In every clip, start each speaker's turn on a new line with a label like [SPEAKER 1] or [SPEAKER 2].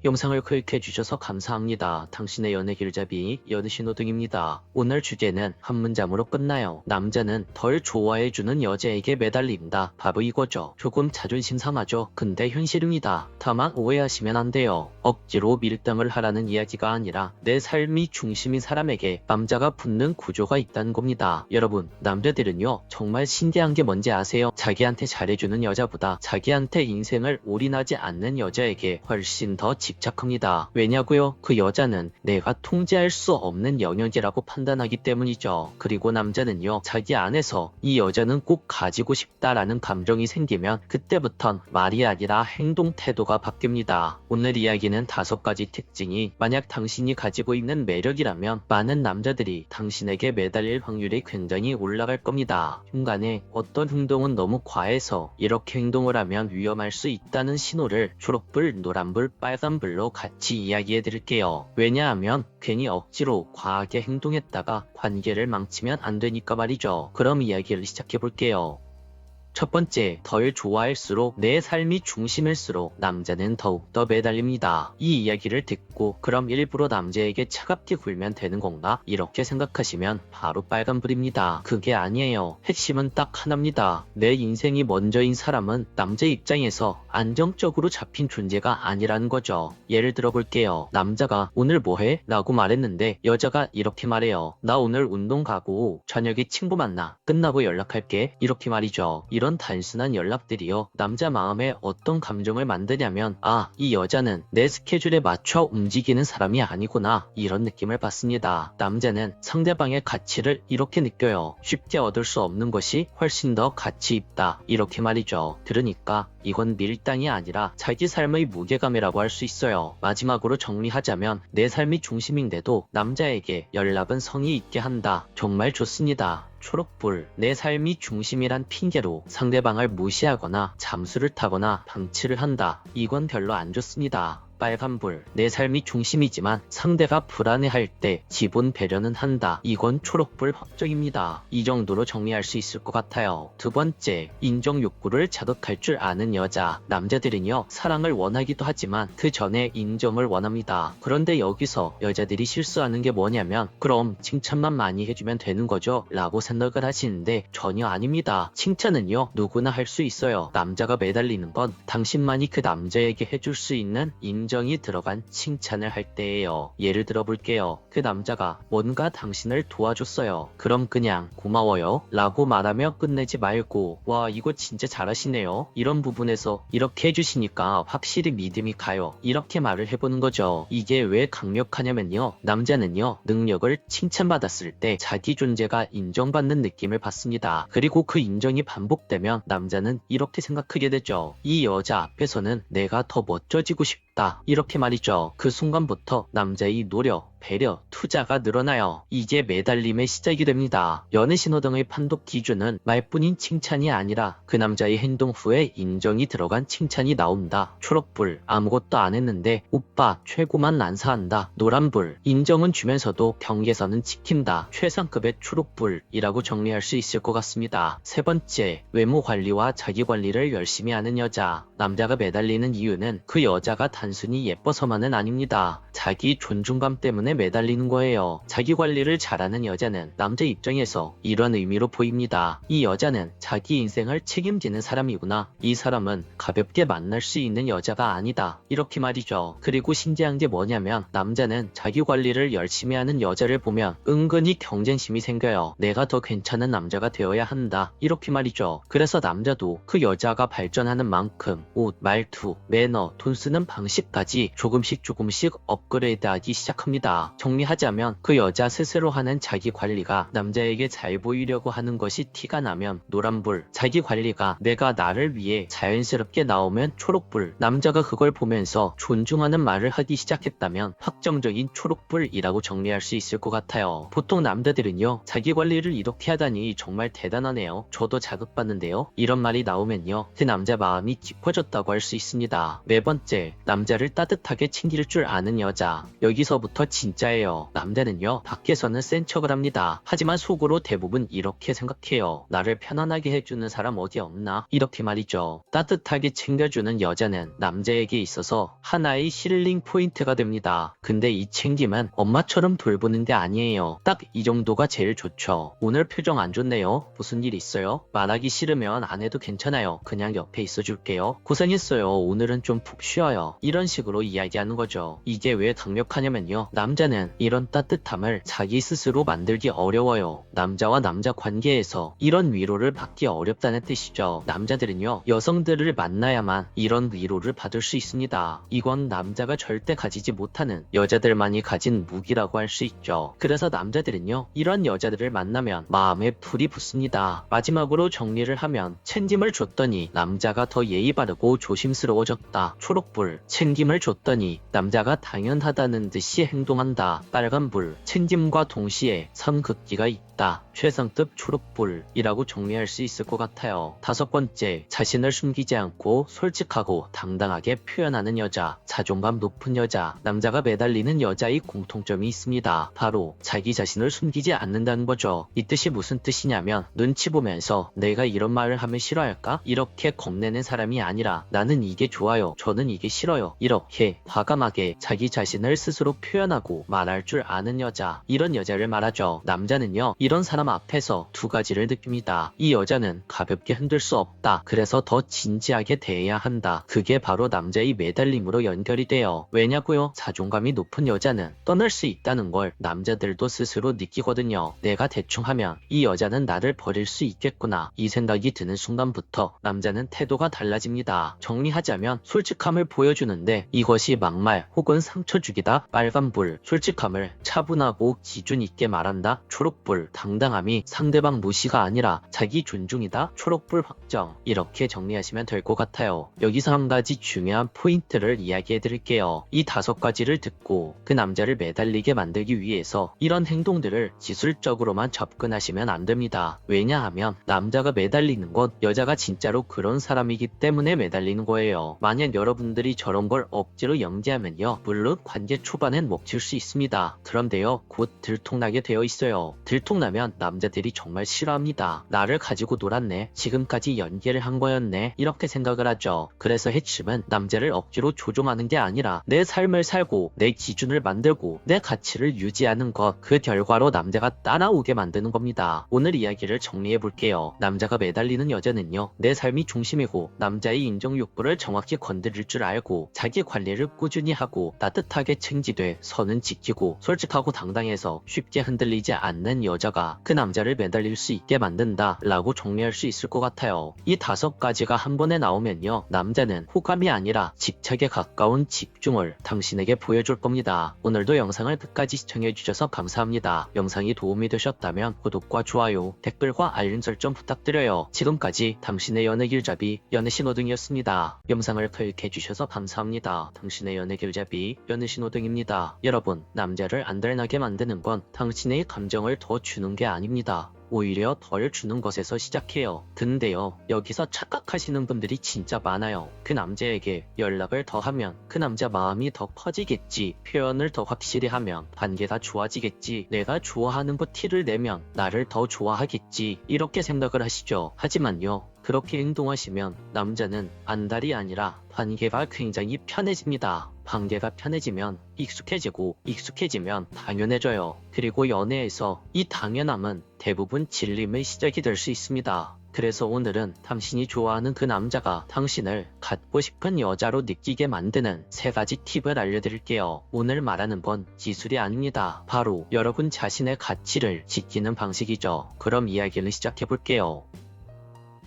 [SPEAKER 1] 영상을 클릭해주셔서 감사합니다. 당신의 연애 길잡이 연신호등입니다. 오늘 주제는 한 문장으로 끝나요. 남자는 덜 좋아해주는 여자에게 매달린다. 바로 이거죠. 조금 자존심 상하죠. 근데 현실입니다. 다만 오해하시면 안 돼요. 억지로 밀당을 하라는 이야기가 아니라 내 삶이 중심인 사람에게 남자가 붙는 구조가 있다는 겁니다. 여러분, 남자들은요 정말 신기한 게 뭔지 아세요? 자기한테 잘해주는 여자보다 자기한테 인생을 올인하지 않는 여자에게 훨씬 더 집착합니다. 왜냐고요? 그 여자는 내가 통제할 수 없는 영역이라고 판단하기 때문이죠. 그리고 남자는요 자기 안에서 이 여자는 꼭 가지고 싶다라는 감정이 생기면 그때부턴 말이 아니라 행동 태도가 바뀝니다. 오늘 이야기는 5가지 특징이 만약 당신이 가지고 있는 매력이라면 많은 남자들이 당신에게 매달릴 확률이 굉장히 올라갈 겁니다. 중간에 어떤 행동은 너무 과해서 이렇게 행동을 하면 위험할 수 있다는 신호를 초록불, 노란불, 빨간불로 같이 이야기해 드릴게요. 왜냐하면 괜히 억지로 과하게 행동했다가 관계를 망치면 안 되니까 말이죠. 그럼 이야기를 시작해 볼게요. 첫 번째, 덜 좋아할수록 내 삶이 중심일수록 남자는 더욱더 매달립니다. 이 이야기를 듣고 그럼 일부러 남자에게 차갑게 굴면 되는 건가? 이렇게 생각하시면 바로 빨간불입니다. 그게 아니에요. 핵심은 딱 하나입니다. 내 인생이 먼저인 사람은 남자 입장에서 안정적으로 잡힌 존재가 아니라는 거죠. 예를 들어 볼게요. 남자가 오늘 뭐해? 라고 말했는데 여자가 이렇게 말해요. 나 오늘 운동 가고 저녁에 친구 만나. 끝나고 연락할게. 이렇게 말이죠. 이런 단순한 연락들이요 남자 마음에 어떤 감정을 만드냐면 아, 이 여자는 내 스케줄에 맞춰 움직이는 사람이 아니구나 이런 느낌을 받습니다. 남자는 상대방의 가치를 이렇게 느껴요. 쉽게 얻을 수 없는 것이 훨씬 더 가치 있다 이렇게 말이죠. 들으니까 이건 밀당이 아니라 자기 삶의 무게감이라고 할 수 있어요. 마지막으로 정리하자면 내 삶이 중심인데도 남자에게 연락은 성의 있게 한다. 정말 좋습니다. 초록불, 내 삶이 중심이란 핑계로 상대방을 무시하거나 잠수를 타거나 방치를 한다. 이건 별로 안 좋습니다. 빨간불, 내 삶이 중심이지만 상대가 불안해할 때 기본 배려는 한다. 이건 초록불 확정입니다. 이 정도로 정리할 수 있을 것 같아요. 두 번째, 인정 욕구를 자극할 줄 아는 여자. 남자들은요 사랑을 원하기도 하지만 그 전에 인정을 원합니다. 그런데 여기서 여자들이 실수하는 게 뭐냐면 그럼 칭찬만 많이 해주면 되는 거죠? 라고 생각을 하시는데 전혀 아닙니다. 칭찬은요 누구나 할 수 있어요. 남자가 매달리는 건 당신만이 그 남자에게 해줄 수 있는 인정이 들어간 칭찬을 할 때예요. 예를 들어 볼게요. 그 남자가 뭔가 당신을 도와줬어요. 그럼 그냥 고마워요 라고 말하며 끝내지 말고 와 이거 진짜 잘하시네요. 이런 부분에서 이렇게 해주시니까 확실히 믿음이 가요. 이렇게 말을 해보는 거죠. 이게 왜 강력하냐면요. 남자는요 능력을 칭찬받았을 때 자기 존재가 인정받는 느낌을 받습니다. 그리고 그 인정이 반복되면 남자는 이렇게 생각하게 되죠. 이 여자 앞에서는 내가 더 멋져지고 싶다. 이렇게 말이죠. 그 순간부터 남자의 노력, 배려, 투자가 늘어나요. 이게 매달림의 시작이 됩니다. 연애 신호등의 판독 기준은 말뿐인 칭찬이 아니라 그 남자의 행동 후에 인정이 들어간 칭찬이 나온다. 초록불, 아무것도 안 했는데 오빠 최고만 난사한다. 노란불, 인정은 주면서도 경계선은 지킨다. 최상급의 초록불이라고 정리할 수 있을 것 같습니다. 세 번째, 외모 관리와 자기 관리를 열심히 하는 여자. 남자가 매달리는 이유는 그 여자가 단순히 예뻐서만은 아닙니다. 자기 존중감 때문에 매달리는 거예요. 자기 관리를 잘하는 여자는 남자 입장에서 이런 의미로 보입니다. 이 여자는 자기 인생을 책임지는 사람이구나. 이 사람은 가볍게 만날 수 있는 여자가 아니다. 이렇게 말이죠. 그리고 신기한 게 뭐냐면 남자는 자기 관리를 열심히 하는 여자를 보면 은근히 경쟁심이 생겨요. 내가 더 괜찮은 남자가 되어야 한다. 이렇게 말이죠. 그래서 남자도 그 여자가 발전하는 만큼 옷, 말투, 매너, 돈 쓰는 방식까지 조금씩 업그레이드하기 시작합니다. 정리하자면 그 여자 스스로 하는 자기 관리가 남자에게 잘 보이려고 하는 것이 티가 나면 노란불, 자기 관리가 내가 나를 위해 자연스럽게 나오면 초록불, 남자가 그걸 보면서 존중하는 말을 하기 시작했다면 확정적인 초록불이라고 정리할 수 있을 것 같아요. 보통 남자들은요 자기 관리를 이렇게 하다니 정말 대단하네요. 저도 자극받는데요. 이런 말이 나오면요 그 남자 마음이 깊어졌다고 할 수 있습니다. 네 번째, 남자를 따뜻하게 챙길 줄 아는 여자. 여기서부터 진짜 진짜예요. 남자는요, 밖에서는 센 척을 합니다. 하지만 속으로 대부분 이렇게 생각해요. 나를 편안하게 해주는 사람 어디 없나? 이렇게 말이죠. 따뜻하게 챙겨주는 여자는 남자에게 있어서 하나의 힐링 포인트가 됩니다. 근데 이 챙김은 엄마처럼 돌보는 게 아니에요. 딱 이 정도가 제일 좋죠. 오늘 표정 안 좋네요. 무슨 일 있어요? 말하기 싫으면 안 해도 괜찮아요. 그냥 옆에 있어줄게요. 고생했어요. 오늘은 좀 푹 쉬어요. 이런 식으로 이야기하는 거죠. 이게 왜 강력하냐면요. 남자는 이런 따뜻함을 자기 스스로 만들기 어려워요. 남자와 남자 관계에서 이런 위로를 받기 어렵다는 뜻이죠. 남자들은요, 여성들을 만나야만 이런 위로를 받을 수 있습니다. 이건 남자가 절대 가지지 못하는 여자들만이 가진 무기라고 할 수 있죠. 그래서 남자들은요, 이런 여자들을 만나면 마음에 불이 붙습니다. 마지막으로 정리를 하면 챙김을 줬더니 남자가 더 예의 바르고 조심스러워졌다. 초록불, 챙김을 줬더니 남자가 당연하다는 듯이 행동한다. 빨간불, 챙김과 동시에 선긋기가 있다. 최상급 초록불이라고 정리할 수 있을 것 같아요. 5번째, 자신을 숨기지 않고 솔직하고 당당하게 표현하는 여자. 자존감 높은 여자. 남자가 매달리는 여자의 공통점이 있습니다. 바로 자기 자신을 숨기지 않는다는 거죠. 이 뜻이 무슨 뜻이냐면, 눈치 보면서 내가 이런 말을 하면 싫어할까? 이렇게 겁내는 사람이 아니라, 나는 이게 좋아요, 저는 이게 싫어요, 이렇게 과감하게 자기 자신을 스스로 표현하고 말할 줄 아는 여자. 이런 여자를 말하죠. 남자는요, 이런 사람 앞에서 두 가지를 느낍니다. 이 여자는 가볍게 흔들 수 없다. 그래서 더 진지하게 대해야 한다. 그게 바로 남자의 매달림으로 연결이 돼요. 왜냐고요? 자존감이 높은 여자는 떠날 수 있다는 걸 남자들도 스스로 느끼거든요. 내가 대충 하면 이 여자는 나를 버릴 수 있겠구나, 이 생각이 드는 순간부터 남자는 태도가 달라집니다. 정리하자면 솔직함을 보여주는데 이것이 막말 혹은 상처 주기다. 빨간불, 솔직함을 차분하고 기준 있게 말한다. 초록불, 당당함이 상대방 무시가 아니라 자기 존중이다. 초록불 확정. 이렇게 정리하시면 될 것 같아요. 여기서 한 가지 중요한 포인트를 이야기해 드릴게요. 이 5가지를 듣고 그 남자를 매달리게 만들기 위해서 이런 행동들을 기술적으로만 접근하시면 안 됩니다. 왜냐하면 남자가 매달리는 건 여자가 진짜로 그런 사람이기 때문에 매달리는 거예요. 만약 여러분들이 저런 걸 억지로 연기하면요, 물론 관계 초반엔 먹힐 수 있습니다. 그런데요, 곧 들통나게 되어 있어요. 들통나면 남자들이 정말 싫어합니다. 나를 가지고 놀았네, 지금까지 연기를 한 거였네, 이렇게 생각을 하죠. 그래서 핵심은 남자를 억지로 조종하는 게 아니라 내 삶을 살고 내 기준을 만들고 내 가치를 유지하는 것, 그 결과로 남자가 따라오게 만드는 겁니다. 오늘 이야기를 정리해 볼게요. 남자가 매달리는 여자는요, 내 삶이 중심이고 남자의 인정 욕구를 정확히 건드릴 줄 알고 자기 관리를 꾸준히 하고 따뜻하게 챙기되 선은 지키고 솔직하고 당당해서 쉽게 흔들리지 않는 여자가 그 남자를 매달릴 수 있게 만든다 라고 정리할 수 있을 것 같아요. 이 5가지가 한 번에 나오면요, 남자는 호감이 아니라 집착에 가까운 집중을 당신에게 보여줄 겁니다. 오늘도 영상을 끝까지 시청해주셔서 감사합니다. 영상이 도움이 되셨다면 구독과 좋아요, 댓글과 알림 설정 부탁드려요. 지금까지 당신의 연애길잡이 연애신호등이었습니다. 영상을 클릭해주셔서 감사합니다. 당신의 연애길잡이 연애신호등입니다. 여러분, 남자를 안달나게 만드는 건 당신의 감정을 더 주는 게 아닙니다. 오히려 덜 주는 것에서 시작해요. 근데요, 여기서 착각하시는 분들이 진짜 많아요. 그 남자에게 연락을 더 하면 그 남자 마음이 더 커지겠지, 표현을 더 확실히 하면 관계가 좋아지겠지, 내가 좋아하는 거 티를 내면 나를 더 좋아하겠지, 이렇게 생각을 하시죠. 하지만요, 그렇게 행동하시면 남자는 안달이 아니라 관계가 굉장히 편해집니다. 관계가 편해지면 익숙해지고 익숙해지면 당연해져요. 그리고 연애에서 이 당연함은 대부분 질림의 시작이 될 수 있습니다. 그래서 오늘은 당신이 좋아하는 그 남자가 당신을 갖고 싶은 여자로 느끼게 만드는 3가지 팁을 알려드릴게요. 오늘 말하는 건 기술이 아닙니다. 바로 여러분 자신의 가치를 지키는 방식이죠. 그럼 이야기를 시작해볼게요.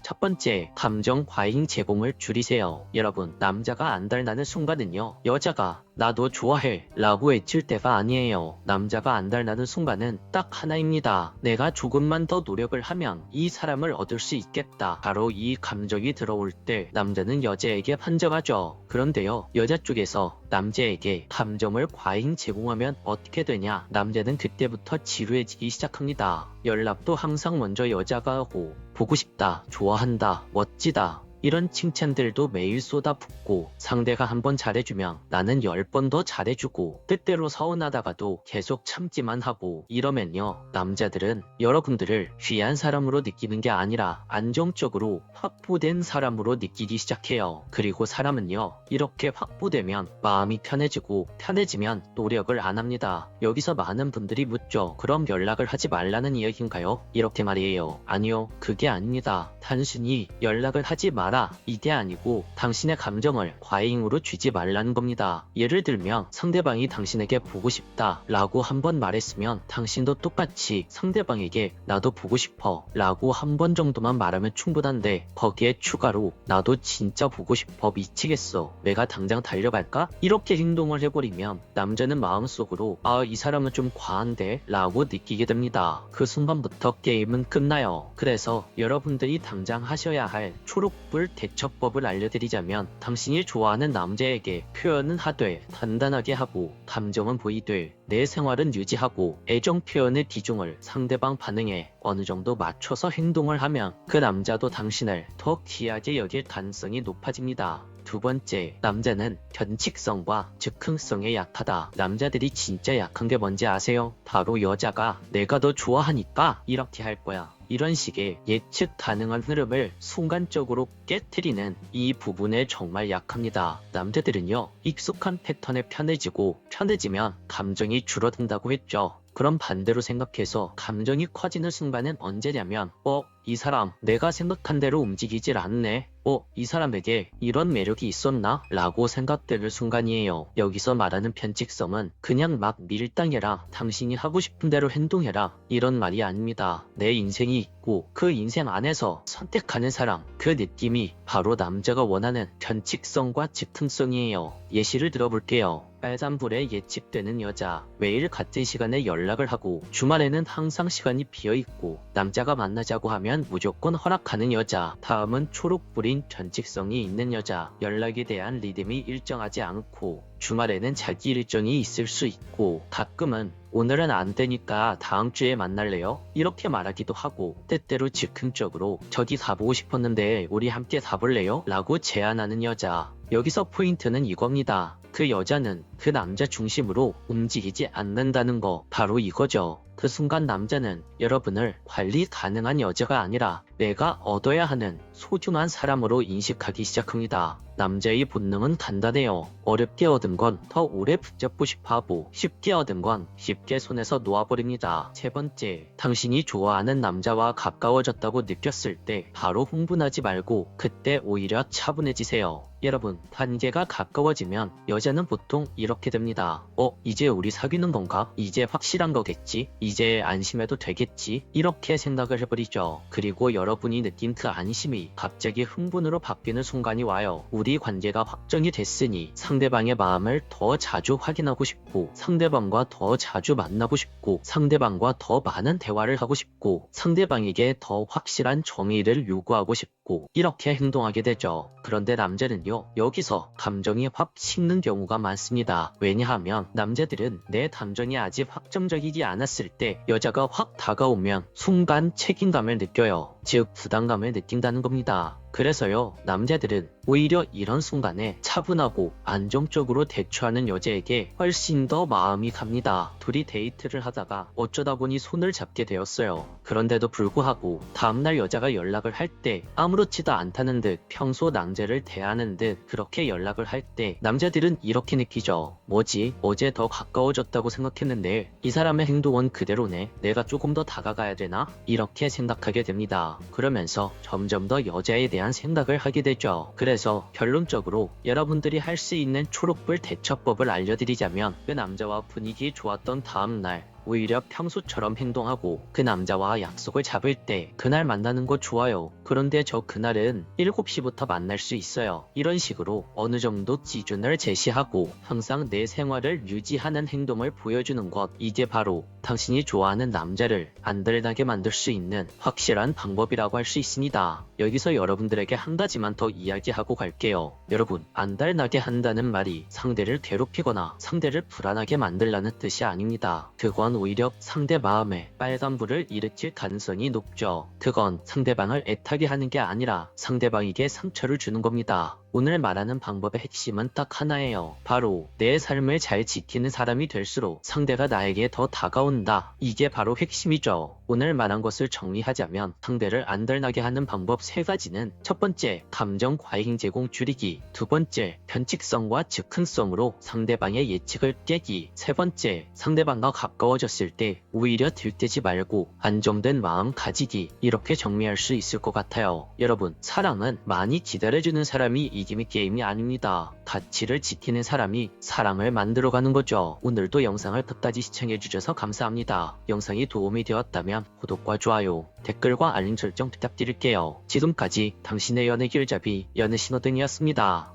[SPEAKER 1] 첫 번째, 감정 과잉 제공을 줄이세요. 여러분, 남자가 안달나는 순간은요, 여자가 나도 좋아해 라고 외칠 때가 아니에요. 남자가 안달나는 순간은 딱 하나입니다. 내가 조금만 더 노력을 하면 이 사람을 얻을 수 있겠다. 바로 이 감정이 들어올 때 남자는 여자에게 판정하죠. 그런데요, 여자 쪽에서 남자에게 감정을 과잉 제공하면 어떻게 되냐? 남자는 그때부터 지루해지기 시작합니다. 연락도 항상 먼저 여자가 하고, 보고 싶다, 좋아한다, 멋지다, 이런 칭찬들도 매일 쏟아붓고 상대가 한 번 잘해주면 나는 10번 더 잘해주고 때때로 서운하다가도 계속 참지만 하고 이러면요 남자들은 여러분들을 귀한 사람으로 느끼는 게 아니라 안정적으로 확보된 사람으로 느끼기 시작해요. 그리고 사람은요 이렇게 확보되면 마음이 편해지고 편해지면 노력을 안 합니다. 여기서 많은 분들이 묻죠. 그럼 연락을 하지 말라는 이야기인가요? 이렇게 말이에요. 아니요 그게 아닙니다. 단순히 연락을 하지 마라 이게 아니고 당신의 감정을 과잉으로 쥐지 말라는 겁니다. 예를 들면 상대방이 당신에게 보고 싶다 라고 한 번 말했으면 당신도 똑같이 상대방에게 나도 보고 싶어 라고 한 번 정도만 말하면 충분한데 거기에 추가로 나도 진짜 보고 싶어 미치겠어 내가 당장 달려갈까? 이렇게 행동을 해버리면 남자는 마음속으로 아 이 사람은 좀 과한데 라고 느끼게 됩니다. 그 순간부터 게임은 끝나요. 그래서 여러분들이 당장 하셔야 할 초록불 대처법을 알려드리자면 당신이 좋아하는 남자에게 표현은 하되 단단하게 하고 감정은 보이되 내 생활은 유지하고 애정 표현의 비중을 상대방 반응에 어느 정도 맞춰서 행동을 하면 그 남자도 당신을 더 귀하게 여길 가능성이 높아집니다. 두 번째, 남자는 견칙성과 즉흥성에 약하다. 남자들이 진짜 약한 게 뭔지 아세요? 바로 여자가 내가 너 좋아하니까 이렇게 할 거야. 이런 식의 예측 가능한 흐름을 순간적으로 깨트리는 이 부분에 정말 약합니다. 남자들은요, 익숙한 패턴에 편해지면 감정이 줄어든다고 했죠. 그럼 반대로 생각해서 감정이 커지는 순간은 언제냐면 이 사람 내가 생각한 대로 움직이질 않네. 이 사람에게 이런 매력이 있었나? 라고 생각되는 순간이에요. 여기서 말하는 편측성은 그냥 막 밀당해라. 당신이 하고 싶은 대로 행동해라. 이런 말이 아닙니다. 내 인생이 있고 그 인생 안에서 선택하는 사람, 그 느낌이 바로 남자가 원하는 편측성과 즉흥성이에요. 예시를 들어볼게요. 빨간불에 예측되는 여자, 매일 같은 시간에 연락을 하고 주말에는 항상 시간이 비어있고 남자가 만나자고 하면 무조건 허락하는 여자. 다음은 초록불인 견칙성이 있는 여자, 연락에 대한 리듬이 일정하지 않고 주말에는 자기 일정이 있을 수 있고 가끔은 오늘은 안 되니까 다음 주에 만날래요? 이렇게 말하기도 하고 때때로 즉흥적으로 저기 가보고 싶었는데 우리 함께 가볼래요? 라고 제안하는 여자. 여기서 포인트는 이겁니다. 그 여자는 그 남자 중심으로 움직이지 않는다는 거, 바로 이거죠. 그 순간 남자는 여러분을 관리 가능한 여자가 아니라 내가 얻어야 하는 소중한 사람으로 인식하기 시작합니다. 남자의 본능은 간단해요. 어렵게 얻은 건 더 오래 붙잡고 싶어하고 쉽게 얻은 건 쉽게 손에서 놓아버립니다. 세 번째, 당신이 좋아하는 남자와 가까워졌다고 느꼈을 때 바로 흥분하지 말고 그때 오히려 차분해지세요. 여러분, 관계가 가까워지면 여자는 보통 이렇게 됩니다. 이제 우리 사귀는 건가? 이제 확실한 거겠지? 이제 안심해도 되겠지? 이렇게 생각을 해버리죠. 그리고 여러분이 느낀 그 안심이 갑자기 흥분으로 바뀌는 순간이 와요. 우리 관계가 확정이 됐으니 상대방의 마음을 더 자주 확인하고 싶고 상대방과 더 자주 만나고 싶고 상대방과 더 많은 대화를 하고 싶고 상대방에게 더 확실한 정의를 요구하고 싶고 이렇게 행동하게 되죠. 그런데 남자는요, 여기서 감정이 확 식는 경우가 많습니다. 왜냐하면 남자들은 내 감정이 아직 확정적이지 않았을 때 여자가 확 다가오면 순간 책임감을 느껴요. 즉 부담감을 느낀다는 겁니다. 그래서요, 남자들은 오히려 이런 순간에 차분하고 안정적으로 대처하는 여자에게 훨씬 더 마음이 갑니다. 둘이 데이트를 하다가 어쩌다 보니 손을 잡게 되었어요. 그런데도 불구하고 다음날 여자가 연락을 할 때 아무렇지도 않다는 듯 평소 남자를 대하는 듯 그렇게 연락을 할 때 남자들은 이렇게 느끼죠. 뭐지? 어제 더 가까워졌다고 생각했는데 이 사람의 행동은 그대로네. 내가 조금 더 다가가야 되나? 이렇게 생각하게 됩니다. 그러면서 점점 더 여자에 대한 생각을 하게 되죠. 그래서 결론적으로 여러분들이 할 수 있는 초록불 대처법을 알려드리자면 그 남자와 분위기 좋았던 다음날 오히려 평소처럼 행동하고 그 남자와 약속을 잡을 때 그날 만나는 거 좋아요. 그런데 저 그날은 7시부터 만날 수 있어요. 이런 식으로 어느 정도 기준을 제시하고 항상 내 생활을 유지하는 행동을 보여주는 것, 이게 바로 당신이 좋아하는 남자를 안달나게 만들 수 있는 확실한 방법이라고 할 수 있습니다. 여기서 여러분들에게 한 가지만 더 이야기하고 갈게요. 여러분, 안달나게 한다는 말이 상대를 괴롭히거나 상대를 불안하게 만들라는 뜻이 아닙니다. 그건 오히려 상대 마음에 빨간불을 일으킬 가능성이 높죠. 그건 상대방을 애타게 하는 게 아니라 상대방에게 상처를 주는 겁니다. 오늘 말하는 방법의 핵심은 딱 하나예요. 바로 내 삶을 잘 지키는 사람이 될수록 상대가 나에게 더 다가온다. 이게 바로 핵심이죠. 오늘 말한 것을 정리하자면 상대를 안달나게 하는 방법 3가지는 첫 번째, 감정 과잉 제공 줄이기. 두 번째, 편측성과 즉흥성으로 상대방의 예측을 깨기. 세 번째, 상대방과 가까워졌을 때 오히려 들뜨지 말고 안정된 마음 가지기. 이렇게 정리할 수 있을 것 같아요. 여러분, 사랑은 많이 기다려주는 사람이 이김의 게임이 아닙니다. 가치를 지키는 사람이 사랑을 만들어가는 거죠. 오늘도 영상을 끝까지 시청해주셔서 감사합니다. 영상이 도움이 되었다면 구독과 좋아요, 댓글과 알림 설정 부탁드릴게요. 지금까지 당신의 연애 길잡이 연애신호등이었습니다.